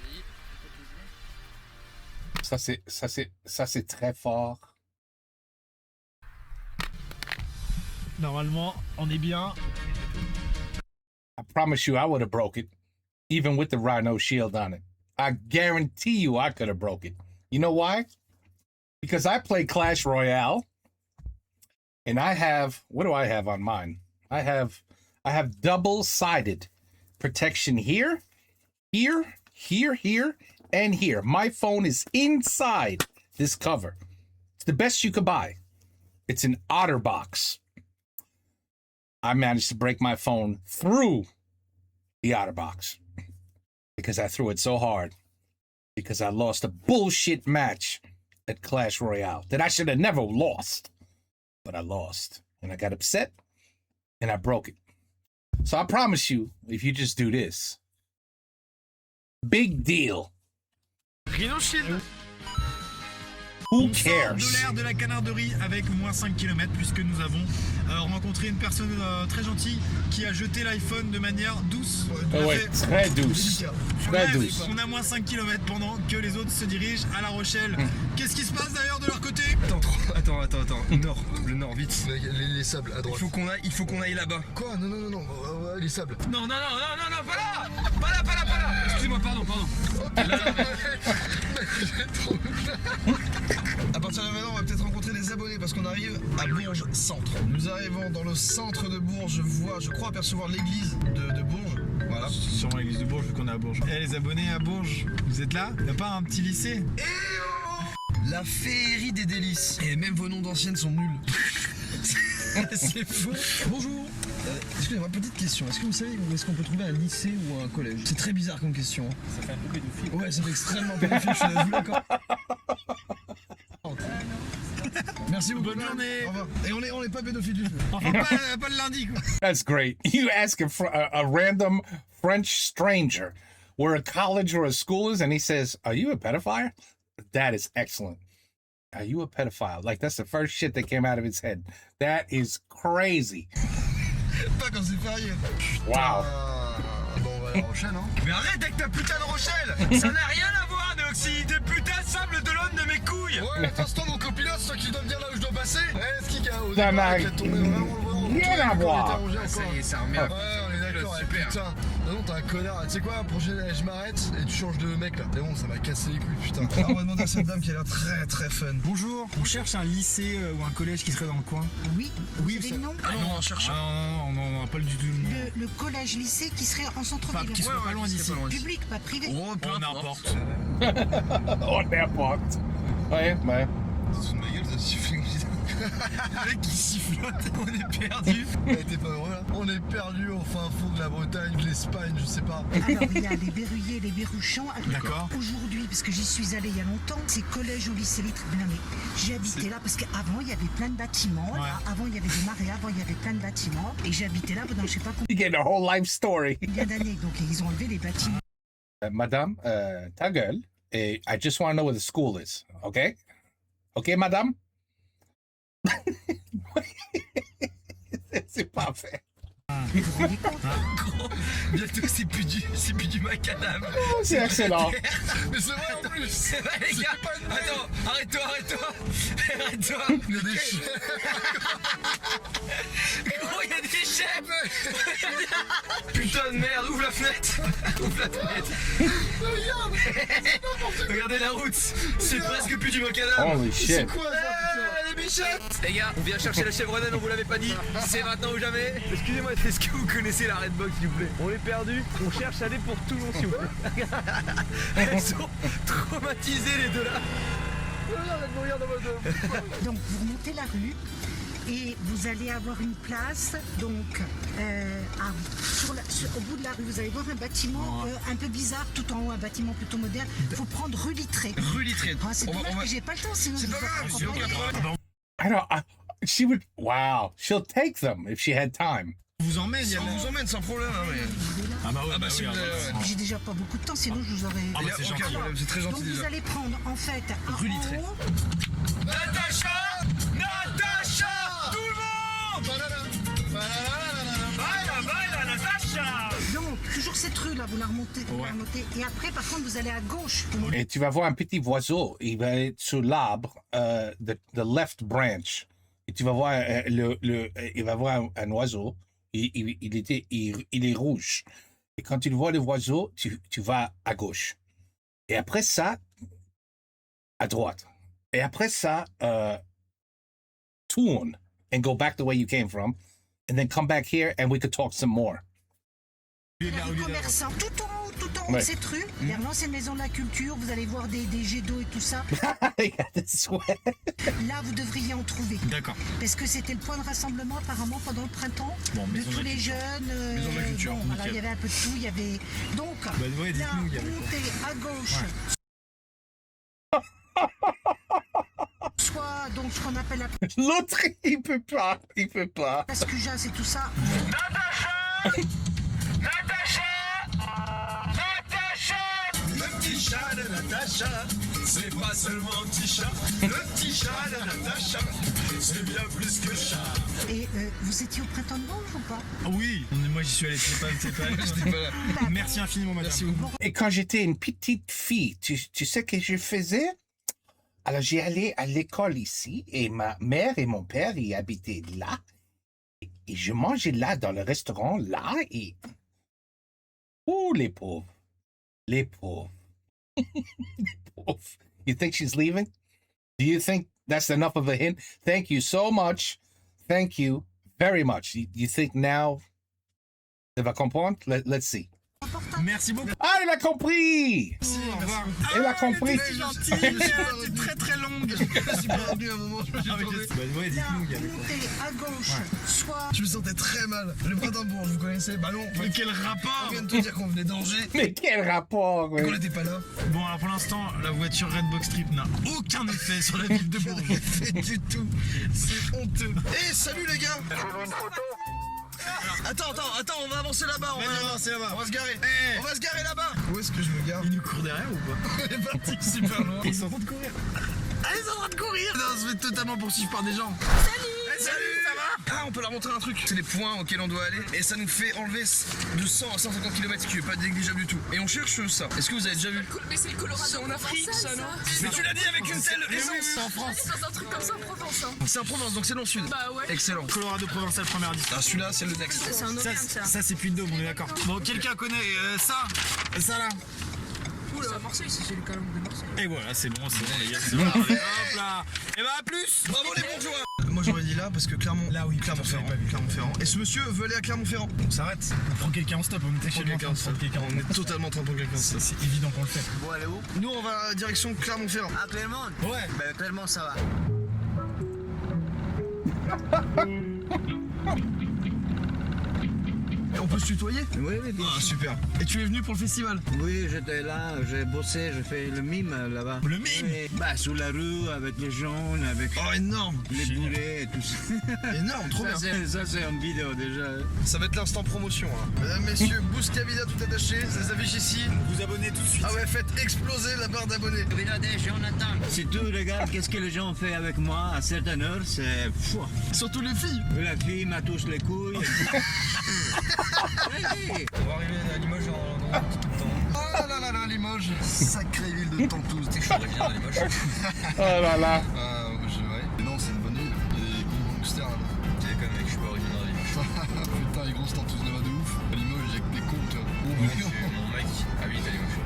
Ça c'est très fort. Normalement, on est bien. I promise you I would have broke it, even with the Rhino shield on it. I guarantee you I could have broke it. You know why? Because I play Clash Royale, and I have, what do I have on mine? I have double-sided protection here, here, here, here, and here. My phone is inside this cover. It's the best you could buy. It's an OtterBox. I managed to break my phone through the OtterBox because I threw it so hard because I lost a bullshit match at Clash Royale that I should have never lost, but I lost and I got upset and I broke it. So I promise you, if you just do this, big deal. Rhino Shield. Who On sort cares? de l'air de la canarderie avec moins 5 km puisque nous avons rencontré une personne très gentille qui a jeté l'iPhone de manière douce. Oh ouais, très douce. Très douce. On a moins 5 km pendant que les autres se dirigent à La Rochelle. Qu'est-ce qui se passe d'ailleurs de leur côté? Attends. Nord, le nord, vite. Les sables à droite. Il faut qu'on aille là-bas. Quoi? Non, les sables. Non, pas là. Excusez-moi, pardon. À partir de maintenant, on va peut-être rencontrer des abonnés parce qu'on arrive à Bourges Centre. Nous arrivons dans le centre de Bourges. Je crois apercevoir l'église de Bourges. Voilà. C'est sûrement l'église de Bourges vu qu'on est à Bourges. Eh les abonnés à Bourges, vous êtes là? Y'a pas un petit lycée? La féerie des délices. Et même vos noms d'anciennes sont nuls. C'est fou. Bonjour. Excusez-moi, petite question. Est-ce que vous savez où est-ce qu'on peut trouver un lycée ou un collège? C'est très bizarre comme question. Ça fait un peu pédophile. Ouais, ça fait extrêmement pédophile, je suis d'accord. Merci beaucoup. Bonne journée. Au revoir. Et on est pas pédophile du tout. Enfin pas le lundi quoi. That's great. You ask a random French stranger where a college or a school is, and he says, "Are you a pedophile?" That is excellent. Are you a pedophile? Like, that's the first shit that came out of his head. That is crazy. Pas quand c'est férié. Wow. Bon, on va aller en Rochelle, hein. Mais arrête avec ta putain de Rochelle. Ça n'a rien à voir, Néoxy. Des putains de sable de l'homme de mes couilles. Ouais, attends, mon copilote, c'est toi qui dois me dire là où je dois passer. Ouais, ce qui a au Ça départ, n'a il a tourné vraiment rien à voir. Ça y est, ça remerde. Ouais, on est d'accord, Super. putain. Non, t'es un connard. Tu sais quoi, prochaine, je m'arrête et tu changes de mec là. T'es bon, ça m'a cassé les couilles, putain. Alors, on va demander à cette dame qui a l'air très très fun. Bonjour, on cherche un lycée ou un collège qui serait dans le coin. Oui, vous avez le nom? Ah non, on cherche. Non, on n'a pas du tout le nom. Le collège-lycée qui serait en centre-ville. Qui soit pas loin d'ici. Public, pas privé. Oh, peu On importe. n'importe. Oh, n'importe. Ouais, ouais. Sous de ma gueule, ça suffit. Le mec qui sifflote, on est perdu. T'es pas heureux là? On est perdu au fin fond de la Bretagne, de l'Espagne, je sais pas. Alors, il y a les Berruyers, les Berruchans. D'accord. Aujourd'hui, parce que j'y suis allée il y a longtemps, c'est collège au lycée Litre. Non, mais j'ai habité là parce qu'avant, il y avait plein de bâtiments. Ouais. Là, avant, il y avait des marais. Avant, il y avait plein de bâtiments. Et j'ai habité là pendant je sais pas You get a whole life story. combien d'années. Donc, ils ont enlevé les bâtiments. Madame, ta gueule. Et I just want to know where the school is. Okay? Okay, madame? C'est parfait. Vous vous rendez compte? Bientôt, c'est plus du macadam. Oh, c'est excellent. Mais c'est vrai en plus! C'est vrai, les gars. pas une blague. Attends, arrête-toi. Il y a des chiens! Gros, il y a des chefs. Putain de merde, ouvre la fenêtre. Regardez la route. C'est presque plus du macadam. Holy shit. C'est quoi ça, putain? Les bichettes. Les gars, on vient chercher la chèvre naine, on vous l'avait pas dit. C'est maintenant ou jamais. Excusez-moi, est-ce que vous connaissez la Redbox, s'il vous plaît? On est perdu, on cherche à aller pour Toulon, s'il vous plaît. Elles sont traumatisées, les deux là. Donc vous remontez la rue et vous allez avoir une place. Donc au bout de la rue, vous allez voir un bâtiment un peu bizarre, tout en haut, un bâtiment plutôt moderne. Il faut prendre rue Littré. Rue Littré. Ah, c'est dommage que j'ai pas le temps, sinon C'est je pas vous grave, aurais c'est aucun accompagné. problème. I don't. She would. Wow. She'll take them if she had time. On vous emmène, il y a On vous emmène sans problème, hein, mais. Ah bah ouais, Ah bah si vous avez. Ouais. J'ai déjà pas beaucoup de temps, sinon je vous aurais. Ah Il y bah a c'est aucun gentil. problème, c'est très Donc gentil vous déjà. allez prendre en fait Rue en Littré. haut, Natacha, tout le monde. Baila, Natacha. donc toujours cette rue là, vous la remontez, et après par contre vous allez à gauche. Et tu vas voir un petit oiseau. Il va être sur l'arbre, the left branch. Et tu vas voir il va voir un oiseau. Il est rouge. Et quand tu vois le oiseau, tu vas à gauche. Et après ça, à droite. Et après ça, turn and go back the way you came from, and then come back here and we could talk some more. Les commerçants, tout en haut de Ouais. cette rue, vers l'ancienne maison de la culture, vous allez voir des jets d'eau et tout ça. Là, vous devriez en trouver. D'accord. Parce que c'était le point de rassemblement apparemment pendant le printemps Bon, de maison de tous la les culture. jeunes. Maison de la culture, bon, voilà, nickel. il y avait un peu de tout. Il y avait donc ouais, là, dites-nous, il y avait quoi. montez à gauche. Soit donc ce qu'on appelle la L'autre, il peut pas. place Cujas et tout ça. Le petit chat de Natacha, c'est pas seulement un petit chat. Le petit chat de Natacha, c'est bien plus que chat. Et vous étiez au printemps de Bourges ou pas? Ah oui, moi j'y suis allé, c'est pas. J'étais pas là. Merci infiniment, madame. Merci beaucoup. Et quand j'étais une petite fille, tu sais que je faisais? Alors, j'ai allé à l'école ici et ma mère et mon père y habitaient là. Et je mangeais là, dans le restaurant, là, et... Oh, les pauvres. Les pauvres. You think she's leaving? Do you think that's enough of a hint? Thank you so much. Thank you very much. You think now? Elle va comprendre? Let's see. Merci beaucoup. Ah, elle a compris! Au revoir. Elle a compris. C'est gentil, c'est très très longue. Je suis pas revenu à un moment, je me suis tourné. Bah ouais, dites-nous, il y avait quoi. Montez à gauche, soit Je me sentais très mal. Le Brandebourg, vous connaissez? Bah non. Mais quel rapport? On vient de te dire qu'on venait d'Angers. Mais quel rapport? Qu'on n'était pas là. Bon, alors pour l'instant, la voiture Redbox Trip n'a aucun effet sur la ville de Bourges. Fait du tout. C'est honteux. Eh, salut les gars. Attends, on va avancer là-bas. On va avancer là-bas. On va se garer. On va se garer là-bas. Où est-ce que je me gare? Il nous court derrière ou pas? On est parti super loin. Ils sont en train de courir. Ah, ils sont en train de courir. Non, on se fait totalement poursuivre par des gens. Salut, ça va? Ah, on peut leur montrer un truc. C'est les points auxquels on doit aller. Et ça nous fait enlever de 100 à 150 km, ce qui est pas négligeable du tout. Et on cherche ça. Est-ce que vous avez déjà vu? Mais c'est le Colorado en Afrique, ça, non? Mais tu l'as dit avec une telle aisance. C'est en France. C'est un truc comme ça en Provence, hein. C'est en Provence, donc c'est dans le sud. Bah ouais. Excellent. Colorado Provençal première liste. Ah, celui-là, c'est le next. C'est un Auvergne, ça. Ça c'est Puy-de-Dôme, on est d'accord. Bon, quelqu'un connaît ça là. C'est à Marseille, c'est le Calme de Marseille. Et voilà, c'est bon les gars. Allez, hop là. Et bah à plus. Bravo les bourgeois. Moi j'aurais dit là parce que Clermont. Là oui, Clermont-Ferrand. Et ce monsieur veut aller à Clermont-Ferrand. On s'arrête. On prend quelqu'un en stop. On était chez quelqu'un. On est totalement en train de prendre quelqu'un. C'est évident qu'on le fait. Bon, allez où? Nous on va direction Clermont-Ferrand. À Clermont? Ouais. Ben Clermont, ça va. On peut se tutoyer? Oui, oui, bien Ah sûr. super. Et tu es venu pour le festival? Oui, j'étais là, j'ai bossé, j'ai fait le mime là-bas. Le mime? Oui. Bah, sous la rue, avec les jaunes, avec Oh énorme. les bourrés et tout ça. Énorme, trop bien. Ça, c'est en vidéo déjà. Ça va être l'instant promotion là. Mesdames, messieurs, Bouscavida tout attaché, ça s'affiche ici. Vous abonnez tout de suite. Ah ouais, faites exploser la barre d'abonnés. Regardez, Jonathan. Si tu regardes qu'est-ce que les gens ont fait avec moi à certaines heures, c'est fou. Surtout les filles. La fille m'a tous les couilles. Oui. On va arriver à Limoges dans un petit peu de temps. Oh là là là, Limoges. Sacrée ville de Tantous. Tu sais que je suis originaire de Limoges. Oh là là. Ouais. Mais non, c'est une bonne ville. Il y a des gros gangsters là-bas. Tu déconnes, mec, je suis pas originaire de Limoges. Putain, les grosses Tantous là-bas de ouf. À Limoges, il y a que des cons, tu vois. Mon mec habite à Limoges.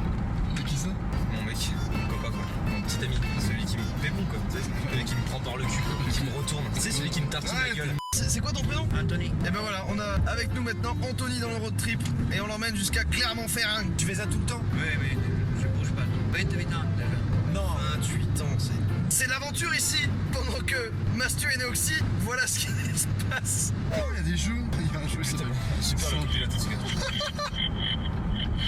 C'est qui ça? Mon mec, mon copain quoi. Mon petit ami. Celui qui me pépon quoi. Tu sais, celui qui me prend par le cul quoi. Qui me retourne. Tu sais, celui qui me tartine la gueule. C'est quoi ton prénom? Anthony. Et ben voilà, on a avec nous maintenant Anthony dans le road trip et on l'emmène jusqu'à Clermont-Ferrand. Tu fais ça tout le temps? Oui, je bouge pas. 28 ans déjà. Non, 28 ans, c'est l'aventure ici. Pendant que Mastu et Neoxy, voilà ce qui se passe. Oh, il y a des jeux. Il y a un jeu, c'est bon. Super le là tout de suite.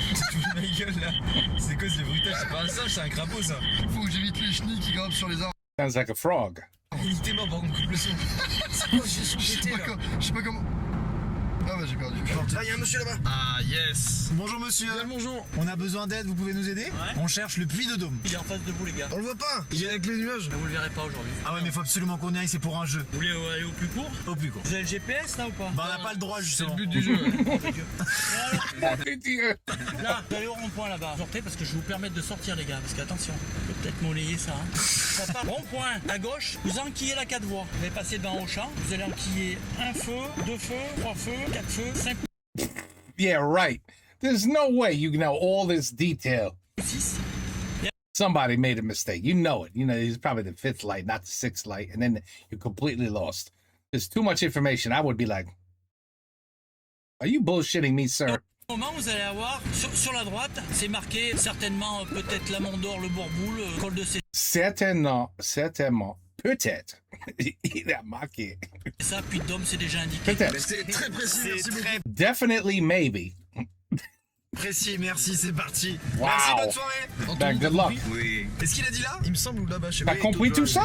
Tu fous ma gueule là. C'est quoi ce bruitage? C'est pas un singe, c'est un crapaud ça. Faut que j'évite les chenilles qui grimpent sur les arbres. Sounds like a frog. Il était mort par contre, coupe le son. C'est quoi, Je sais pas comment. Ah bah j'ai perdu. Ah, il y a un monsieur là-bas. Ah yes. Bonjour monsieur. Bonjour. On a besoin d'aide, vous pouvez nous aider? On cherche le Puy-de-Dôme. Il est en face de vous les gars. On le voit pas. Il est avec les nuages. Vous le verrez pas aujourd'hui. Ah ouais, mais faut absolument qu'on y aille, c'est pour un jeu. Vous voulez aller au plus court? Au plus court. Vous avez le GPS là ou pas? Bah on n'a pas le droit C'est justement. le but du jeu. Là, vous allez au rond-point là-bas. Sortez parce que je vais vous permettre de sortir les gars. Parce qu'attention, je peux peut-être monnayer ça. Hein. Ça part rond-point à gauche, vous enquillez la 4 voies. Vous allez passer devant Auchan, vous allez enquiller un feu, 2 feux, 3 feux, 4 feux, 5 Yeah, right. There's no way you know all this detail. 6. Somebody made a mistake. You know it. You know, it's probably the 5th light, not the 6th light. And then you're completely lost. There's too much information. I would be like, are you bullshitting me, sir? Au moment, vous allez avoir, sur la droite, c'est marqué certainement peut-être la Mondor, le Bourboule, le col de Certainement, peut-être. Il a marqué. ça, puis Dôme, c'est déjà indiqué. Peut-être. C'est très précis, merci beaucoup. Definitely, maybe. Précis, merci, c'est parti. Wow. Merci, bonne soirée. Ben, good luck. Oui. Est-ce qu'il a dit là? Il me semble ou là-bas, je sais T'as pas. compris tout ça?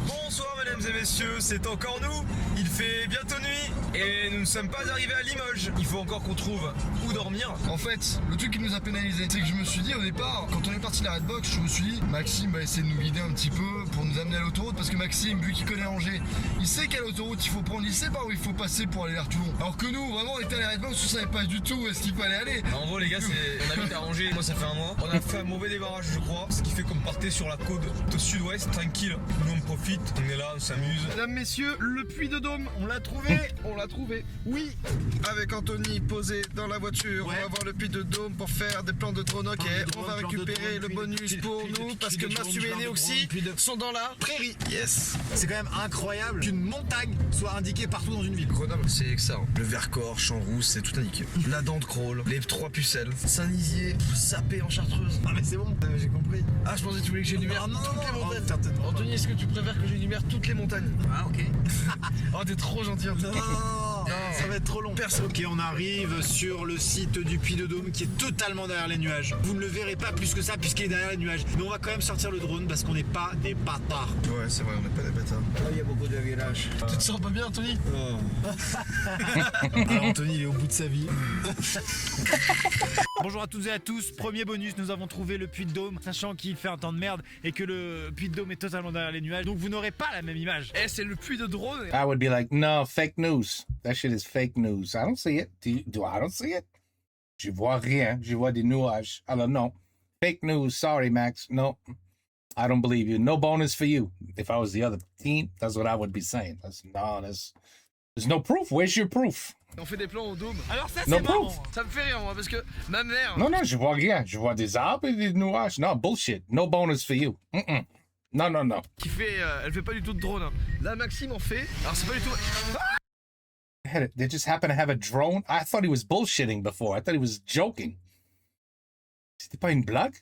Bonsoir mesdames et messieurs, c'est encore nous. Il fait bientôt nuit et nous ne sommes pas arrivés à Limoges. Il faut encore qu'on trouve où dormir. En fait, le truc qui nous a pénalisé, c'est que je me suis dit au départ, quand on est parti de la Redbox, je me suis dit, Maxime va essayer de nous guider un petit peu pour nous amener à l'autoroute, parce que Maxime, vu qu'il connaît Angers, il sait quelle autoroute il faut prendre, il sait par où il faut passer pour aller vers Toulon. Alors que nous, vraiment, on était à la Redbox, on savait pas du tout où est-ce qu'il fallait aller. En gros les gars, on habite à Angers, moi ça fait un mois. On a fait un mauvais débarrage je crois, ce qui fait qu'on partait sur la côte au sud-ouest, tranquille. Nous on profite, on est là, on s'amuse. Mesdames, messieurs, le Puy-de-Dôme, on l'a trouvé, on l'a trouvé. Oui, avec Anthony posé dans la voiture, on va voir le puits de Dôme pour faire des plans de drone. Ok, on va récupérer le bonus pour nous parce que Massu et Néoxy sont dans la prairie. Yes. C'est quand même incroyable qu'une montagne soit indiquée partout dans une ville. Grenoble, c'est que ça. Hein. Le Vercors, Champs-Rousse, c'est tout indiqué. La dent de Crawl, les 3 pucelles, Saint-Nizier, Sapé en Chartreuse. Ah mais c'est bon, j'ai compris. Ah, je pensais que tu voulais que j'énumère toutes les montagnes. Certainement. Anthony, est-ce que tu préfères que j'énumère toutes les montagnes? Ah ok. Oh, t'es trop gentil. Non, ça va être trop long. Ok, on arrive sur le site du Puy de Dôme qui est totalement derrière les nuages. Vous ne le verrez pas plus que ça puisqu'il est derrière les nuages. Mais on va quand même sortir le drone parce qu'on n'est pas des bâtards. Ouais, c'est vrai, on n'est pas des bâtards. Il y a beaucoup de virages. Tu te sens pas bien, Anthony? Alors Anthony, il est au bout de sa vie. Bonjour à toutes et à tous. Premier bonus, nous avons trouvé le Puy de Dôme, sachant qu'il fait un temps de merde et que le Puy de Dôme est totalement derrière les nuages. Donc vous n'aurez pas la même image. Eh, c'est le puits de drone. I would be like, no, fake news. That shit is fake news. I don't see it. I don't see it? Je vois rien. Je vois des nuages. Alors non. Fake news. Sorry, Max. No. I don't believe you. No bonus for you. If I was the other team, that's what I would be saying. There's no proof. Where's your proof? On fait des plans au dôme. Alors ça No c'est marrant. proof. Ça me fait rire, moi, parce que ma mère. Non, je vois rien. Je vois des arbres et des nuages. No, bullshit. No bonus for you. Mm-mm. Non. Qui fait. Elle fait pas du tout de drone. Hein. Là, Maxime en fait. Alors, c'est pas du tout. They just happen to have a drone. I thought he was bullshitting before. I thought he was joking. C'était pas une blague?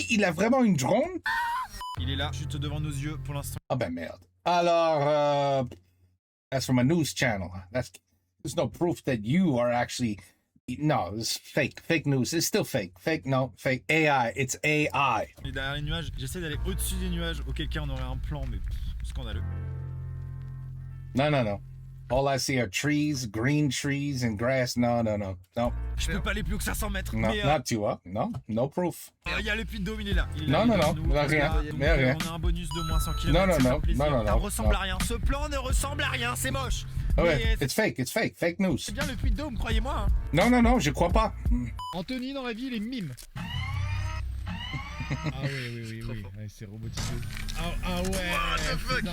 Il a vraiment une drone? Il est là, juste devant nos yeux pour l'instant. Ah ben merde. Alors, that's from a news channel. There's no proof that you are actually... No, it's fake. Fake news. It's still fake. Fake, no, fake. AI. It's AI. Il est derrière les nuages. J'essaie d'aller au-dessus des nuages, auquel cas on aurait un plan, mais scandaleux. No. All I see are trees, green trees and grass. No. Je peux pas aller plus haut que 500 mètres. No, mais, not too up. No proof. Il y a le Puy de Dôme, il est là. Non, rien. On a un bonus de moins 100 km. Non. Ça ressemble à rien. Ce plan ne ressemble à rien, c'est moche. Ouais, it's fake news. C'est bien le Puy de Dôme, croyez-moi. Hein. Non, je crois pas. Anthony dans la vie, il est mime. Ah oui. Ouais, c'est robotisé. Ah ouais. What the fuck?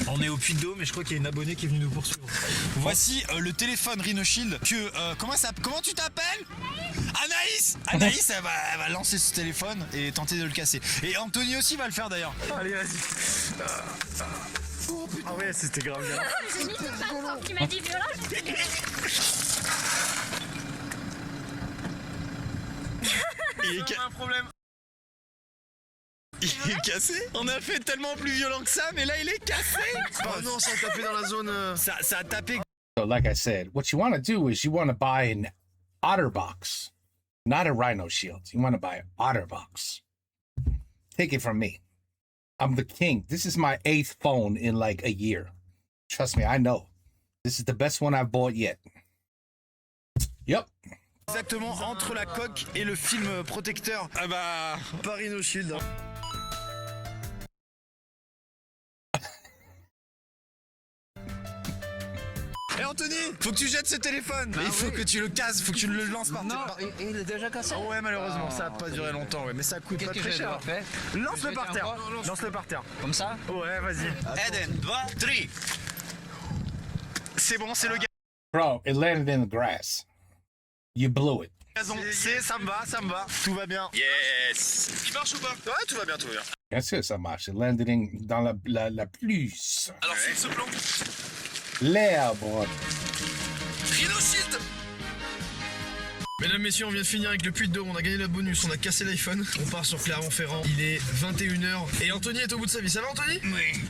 On est au Puy de Dôme et je crois qu'il y a une abonnée qui est venue nous poursuivre. Voici le téléphone Rhino Shield que comment tu t'appelles? Anaïs elle va lancer ce téléphone et tenter de le casser. Et Anthony aussi va le faire d'ailleurs. Allez vas-y. Ah ouais c'était grave bien. Tu m'as dit violent. Il est un problème. Il est cassé? On a fait tellement plus violent que ça, mais là il est cassé! Oh non, ça a tapé dans la zone. Ça a tapé. So like I said, what you want to do is you want to buy an OtterBox, not a Rhino Shield. You want to buy an OtterBox. Take it from me. I'm the king. This is my 8th phone in like a year. Trust me, I know. This is the best one I've bought yet. Yep. Exactement entre la coque et le film protecteur. Ah bah, Pas Rhino Shield. Hé Anthony, faut que tu jettes ce téléphone. Il faut que tu le casses, faut que tu le lances par terre. Non, il est déjà cassé. Ouais, malheureusement, ça a pas duré longtemps, ouais, mais ça coûte pas très cher. Lance-le par terre. Lance-le par terre. Comme ça? Ouais, vas-y. Eden, 2, 3. C'est bon, c'est le Bro, it landed in the grass. You blew it. gazon. Ça me va. Tout va bien. Yes. Il marche ou pas? Ouais, tout va bien. Bien sûr, ça marche. It landed dans la plus. Alors, c'est ce plan. L'herbe. Rhino Shield. Mesdames, messieurs, on vient de finir avec le Puy de Dôme, on a gagné notre bonus, on a cassé l'iPhone. On part sur Clermont-Ferrand, il est 21h. Et Anthony est au bout de sa vie, ça va Anthony? Oui.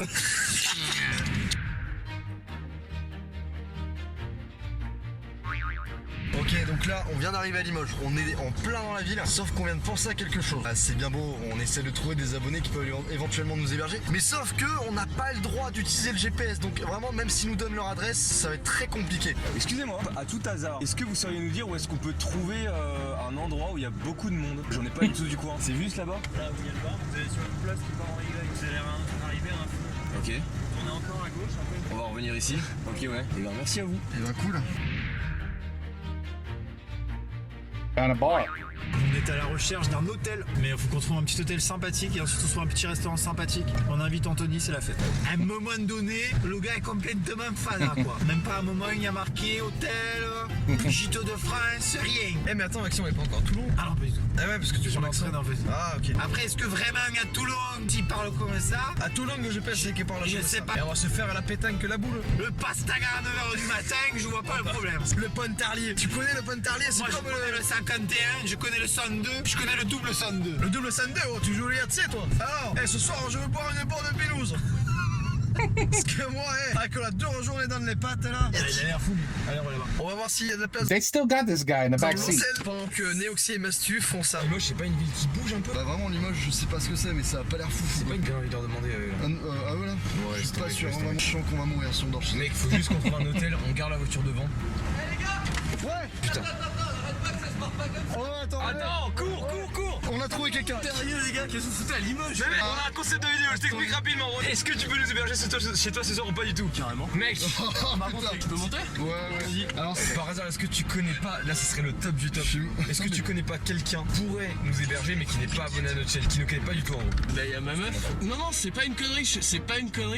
Ok, donc là, on vient d'arriver à Limoges. On est en plein dans la ville, sauf qu'on vient de penser à quelque chose. Ah, c'est bien beau, on essaie de trouver des abonnés qui peuvent éventuellement nous héberger. Mais sauf que on n'a pas le droit d'utiliser le GPS. Donc vraiment, même s'ils nous donnent leur adresse, ça va être très compliqué. Excusez-moi, à tout hasard, est-ce que vous sauriez nous dire où est-ce qu'on peut trouver un endroit où il y a beaucoup de monde? J'en ai pas du tout du coin. C'est juste là-bas? Là, vous venez de voir, vous allez sur une place qui part en Y. Vous allez arriver à un feu. Ok. On est encore à gauche, un peu. On va revenir ici? Ok, ouais. Et ben merci à vous. Et ben cool. Found a bar. On est à la recherche d'un hôtel, mais il faut qu'on trouve un petit hôtel sympathique et ensuite on trouve un petit restaurant sympathique. On invite Anthony, c'est la fête. À un moment donné, le gars est complètement fada quoi. Même pas un moment il y a marqué hôtel, gîteau de France, rien. Eh mais attends Maxime, on est pas encore à Toulon. Ah non pas du tout. Ah ouais parce que tu Sur parles l'entraîne en fait. Ah ok. Après est-ce que vraiment à Toulon tu parles comme ça? À Toulon je pêche c'est qui parle. Je sais pas. Et on va se faire la pétanque la boule. Le pastaga à 9h du matin, je vois pas le problème. Le Pontarlier. Tu connais le Pontarlier? C'est Moi je comme connais le 51, je connais le 102, je connais le double 102. le double 102, oh, tu joues les RC toi. Alors, ce soir je veux boire une bonne Pélouse. Parce que moi, avec la dure journée dans les pattes là. Il a l'air fou. Allez, on va là-bas. On va voir s'il y a de la place. They still got this guy in the back seat. Pendant que Néoxy et Mastu font ça. Limoges, c'est pas une ville qui bouge un peu? Bah vraiment, Limoges, je sais pas ce que c'est, mais ça a pas l'air fou. C'est pas une connerie de leur demander. Ah voilà. Ouais, Je suis pas sûr, vraiment chiant qu'on va mourir si on dort chez. Mec, faut juste qu'on trouve un hôtel, on garde la voiture devant. Ouais. Putain. Oh attends, cours. on a trouvé quelqu'un. Sérieux les gars, qu'est-ce que vous foutez à Limoges? On a un concept de vidéo, je t'explique rapidement. Est-ce que tu peux nous héberger chez toi ce soir ou pas du tout? Carrément. Mec, tu peux monter? Ouais. Alors par hasard, est-ce que tu connais pas, là ce serait le top du top, est-ce que tu connais pas quelqu'un qui pourrait nous héberger mais qui n'est pas abonné à notre chaîne, qui ne connaît pas du tout en gros? Bah y'a ma meuf. Non, c'est pas une connerie, je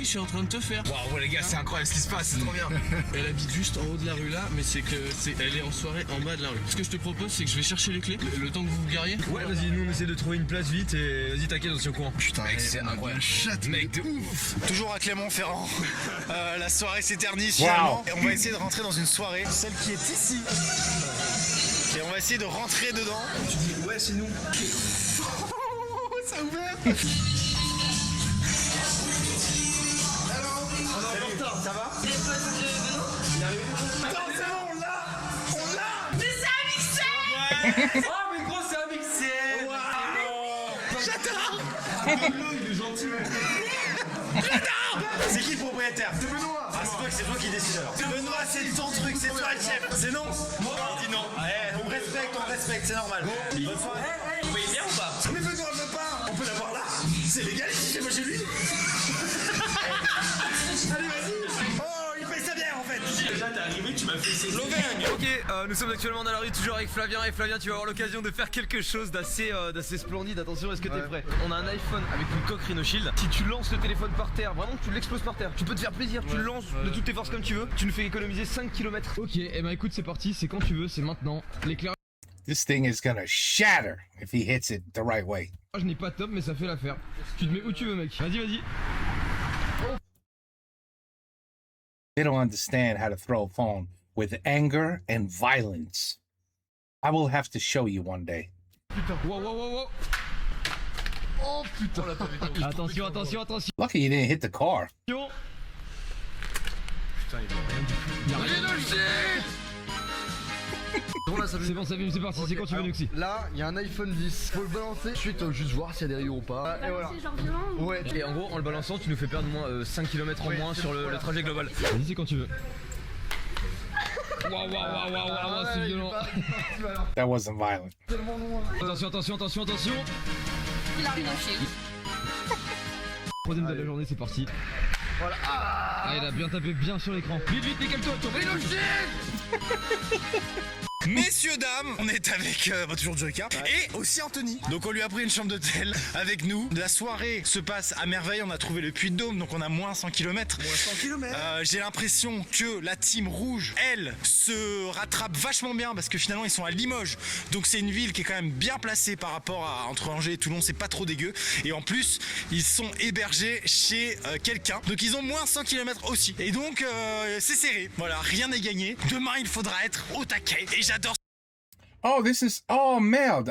suis en train de te faire. Waouh les gars, c'est incroyable ce qui se passe, c'est trop bien. Elle habite juste en haut de la rue là, mais elle est en soirée en bas de la rue. Ce que je te propose, c'est que je vais chercher les clés, le temps que vous vous gariez. Ouais, vas-y, nous on essaie de trouver une place vite et vas-y, t'inquiète, on s'y au courant. Putain, mec, c'est incroyable. Mec, de ouf. Toujours à Clermont-Ferrand. La soirée s'éternise finalement. Et on va essayer de rentrer dans une soirée, celle qui est ici. Et on va essayer de rentrer dedans. Tu dis, ouais, c'est nous. Ça a ouvert. Ça va? Oh mais gros, c'est un mixer. C'est qui le propriétaire? C'est Benoît. Ah c'est toi qui décide alors. Benoît, c'est ton truc, c'est toi le chef. C'est non? Il dit non. On respecte, c'est normal. Bonne soirée. Vous payez bien ou pas? Mais Benoît veut pas. On peut l'avoir là. C'est légal ici, c'est moi chez lui. Allez vas-y. Oh, il paye ça bien en fait. Déjà t'es arrivé, tu m'as fait essayer. L'Auvergne. Ok, nous sommes actuellement dans la rue, toujours avec Flavien. Et Flavien, tu vas avoir l'occasion de faire quelque chose d'assez splendide. Attention, est-ce que t'es prêt? On a un iPhone avec une coque Rhino Shield. Si tu lances le téléphone par terre, vraiment tu l'exploses par terre, tu peux te faire plaisir, tu le lances de toutes tes forces comme tu veux. Tu nous fais économiser 5 km. Ok, et bah écoute, c'est parti, c'est quand tu veux, c'est maintenant. L'éclairage, This thing is gonna shatter if he hits it the right way. je n'ai pas top, mais ça fait l'affaire. Tu te mets où tu veux, mec. Vas-y. They don't understand how to throw a phone with anger and violence. I will have to show you one day. Putain, wow. Oh putain. Attention. Lucky you didn't hit the car. Bon là ça C'est bon, ça vient, c'est parti, c'est quand tu veux, Nuxi. Là, il y a un iPhone 10. Faut le balancer. Ensuite, juste voir s'il y a des rayures ou pas. Et voilà. C'est genre violent ou... Ouais. Et en gros, en le balançant, tu nous fais perdre moins 5 km en moins sur le trajet global. Vas-y, c'est quand tu veux. Waouh, c'est violent. That wasn't violent. Tellement loin. Attention. Il a Rhino Shield. Troisième de la journée, c'est parti. Voilà. Ah, il a bien tapé bien sur l'écran. Vite, décale-toi, tourne. Messieurs, dames, on est avec toujours Joyka et aussi Anthony. Donc on lui a pris une chambre d'hôtel avec nous. La soirée se passe à merveille, on a trouvé le Puy de Dôme, donc on a moins 100 km. J'ai l'impression que la team rouge, elle, se rattrape vachement bien parce que finalement ils sont à Limoges. Donc c'est une ville qui est quand même bien placée par rapport à entre Angers et Toulon, c'est pas trop dégueu. Et en plus, ils sont hébergés chez quelqu'un. Donc ils ont moins 100 km aussi. Et donc c'est serré. Voilà, rien n'est gagné. Demain, il faudra être au taquet. Et j'adore. Oh, this is mailed.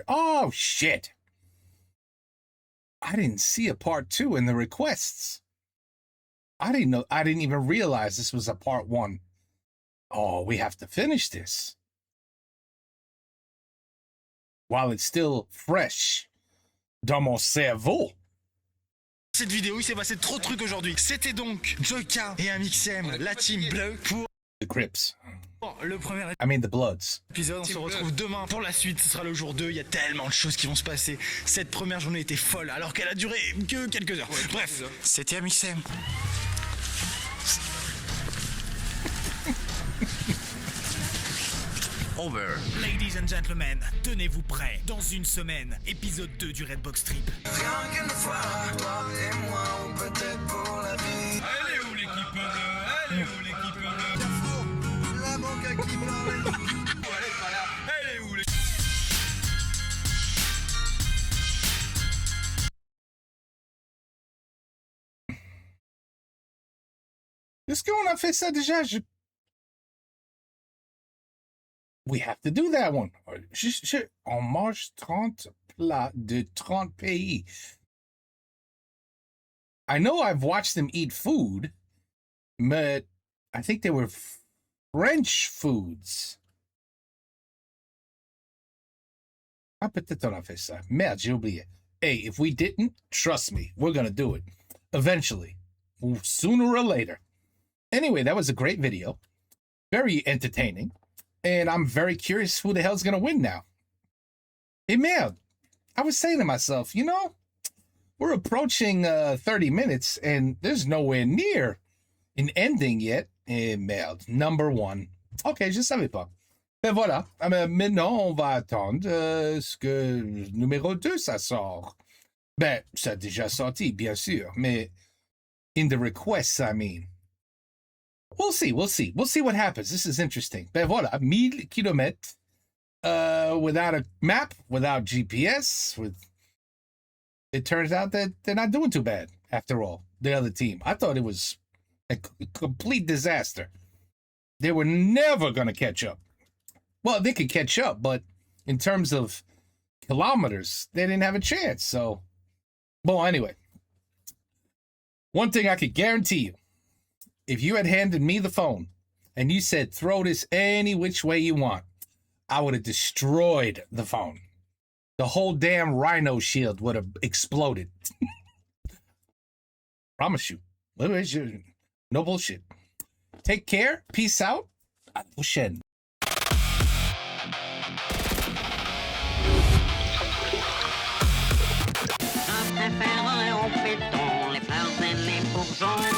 Oh shit. I didn't see a part 2 in the requests. I didn't even realize this was a part 1. Oh, we have to finish this while it's still fresh dans mon cerveau. Cette vidéo, il s'est passé trop de trucs aujourd'hui. C'était donc Joyka et Amixem, la team bleue pour The Crips. le premier The Bloods. épisode. On se retrouve demain pour la suite. Ce sera le jour 2. Il y a tellement de choses qui vont se passer. Cette première journée était folle alors qu'elle a duré que quelques heures. Bref, c'était Amixem. over. Ladies and gentlemen, tenez-vous prêts. Dans une semaine, épisode 2 du Redbox Trip. Elle est où l'équipe de... Elle est où l'équipe de... La banque à qui parle. Elle est pas là. Elle est où l'équipe... Est-ce qu'on a fait ça déjà? We have to do that one. On mange 30 plats de 30 pays. I know I've watched them eat food, but I think they were French foods. Ah, peut-être on a fait ça. Merde, j'ai oublié. Hey, if we didn't, trust me, we're gonna do it. Eventually. Sooner or later. Anyway, that was a great video. Very entertaining. And I'm very curious who the hell's going to win now. Hey, man, I was saying to myself, you know, we're approaching 30 minutes and there's nowhere near an ending yet. Et merde, number one. OK, je savais pas. Ben voilà. Maintenant, on va attendre ce que numéro 2, ça sort. Ben, ça a déjà sorti, bien sûr. Mais in the requests, I mean. We'll see what happens. This is interesting. Ben voilà, 1000 kilomètres without a map, without GPS. It turns out that they're not doing too bad, after all, the other team. I thought it was a complete disaster. They were never going to catch up. Well, they could catch up, but in terms of kilometers, they didn't have a chance. So, well, anyway. One thing I could guarantee you. If you had handed me the phone and you said, throw this any which way you want, I would have destroyed the phone. The whole damn Rhino shield would have exploded. Promise you. No bullshit. Take care. Peace out. À la prochaine. On fait en pétant les fleurs et les bourgeons.